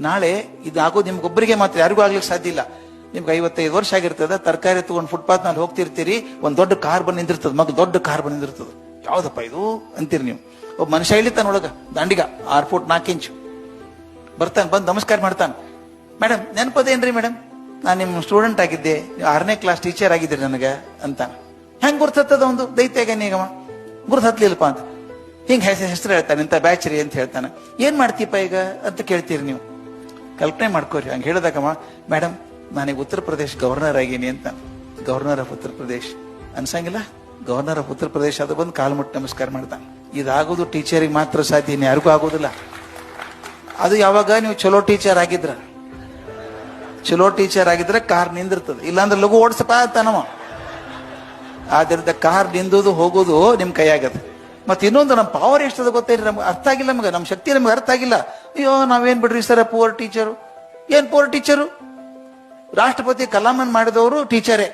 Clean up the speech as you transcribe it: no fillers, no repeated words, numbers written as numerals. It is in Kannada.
ನಾಳೆ ಇದು ಆಗೋದು ನಿಮ್ಗೊಬ್ಬರಿಗೆ ಮಾತ್ರ, ಯಾರಿಗೂ ಆಗ್ಲಿಕ್ಕೆ ಸಾಧ್ಯ ಇಲ್ಲ. ನಿಮ್ಗೆ 55 ವರ್ಷ ಆಗಿರ್ತದ, ತರಕಾರಿ ತಗೊಂಡು ಫುಟ್ಪಾತ್ ನಲ್ಲಿ ಹೋಗ್ತಿರ್ತೀರಿ, ಒಂದ್ ದೊಡ್ಡ ಕಾರ್ ಬಂದ್ ನಿಂದಿರ್ತದ, ದೊಡ್ಡ ಕಾರ್ ಬಂದ್ ನಿಂದಿರ್ತದ, ಯಾವ್ದಪ್ಪ ಇದು ಅಂತೀರಿ ನೀವು. ಒಬ್ಬ ಮನುಷ್ಯ ಇಳಿತಾನ ಒಳಗ, ದಾಂಡಿಗ 6 ಫೂಟ್ 4 ಇಂಚು ಬರ್ತಾನೆ, ಬಂದು ನಮಸ್ಕಾರ ಮಾಡ್ತಾನೆ. ಮೇಡಮ್ ನೆನಪದೇನ್ರಿ ಮೇಡಮ್, ನಾನು ನಿಮ್ ಸ್ಟೂಡೆಂಟ್ ಆಗಿದ್ದೆ, ನೀವು 6ನೇ ಕ್ಲಾಸ್ ಟೀಚರ್ ಆಗಿದ್ದೀರಿ ನನಗ ಅಂತ. ಹೆಂಗ್ ಗುರ್ತದ ಒಂದು ದೈತ್ಯಾಗ ನೀಗಮ ಗುರ್ತ ಹತ್ಲಿಲ್ಲಪ್ಪ ಅಂತ ಹಿಂಗ್ ಹೆಸರು ಹೇಳ್ತಾನೆ, ಇಂತ ಬ್ಯಾಚರಿ ಅಂತ ಹೇಳ್ತಾನೆ. ಏನ್ ಮಾಡ್ತೀಪ ಈಗ ಅಂತ ಕೇಳ್ತೀರಿ ನೀವು. ಕಲ್ಪನೆ ಮಾಡ್ಕೋರಿ, ಹಂಗ ಹೇಳಿದಾಗಮ್ಮ ಮೇಡಮ್ ನಾನೀಗ ಉತ್ತರ ಪ್ರದೇಶ್ ಗವರ್ನರ್ ಆಗೀನಿ ಅಂತ. Governor of Uttar Pradesh ಅನ್ಸಂಗಿಲ್ಲ, governor of Uttar Pradesh ಅದು ಬಂದು ಕಾಲು ಮುಟ್ಟಿ ನಮಸ್ಕಾರ ಮಾಡ್ತಾನೆ. ಇದಾಗೋದು ಟೀಚರಿಗೆ ಮಾತ್ರ ಸಾಧ್ಯ, ಯಾರಿಗೂ ಆಗೋದಿಲ್ಲ. ಅದು ಯಾವಾಗ ನೀವು ಚಲೋ ಟೀಚರ್ ಆಗಿದ್ರೆ ಕಾರ್ ನಿಂದಿರ್ತದೆ, ಇಲ್ಲಾಂದ್ರೆ ಲಘು ಓಡಿಸಪ್ಪ ಅಂತಾನವ. ಆದ್ರಿಂದ ಕಾರ್ ನಿಂದುದು ಹೋಗೋದು ನಿಮ್ ಕೈಯಾಗದ. ಮತ್ತೆ ಇನ್ನೊಂದು, ನಮ್ಮ ಪವರ್ ಎಷ್ಟದ ಗೊತ್ತೇನ್ರಿ, ನಮ್ಗೆ ಅರ್ಥ ಆಗಿಲ್ಲ, ನಮ್ಮ ಶಕ್ತಿ ನಮ್ಗೆ ಅರ್ಥ ಆಗಿಲ್ಲ. ಅಯ್ಯೋ ನಾವೇನ್ ಬಿಡ್ರಿ ಸರ್ ಪೂರ್ ಟೀಚರು. ಏನ್ ಪೂರ್ ಟೀಚರು? ರಾಷ್ಟ್ರಪತಿ ಕಲಾಮನ್ ಮಾಡಿದವರು ಟೀಚರೇ.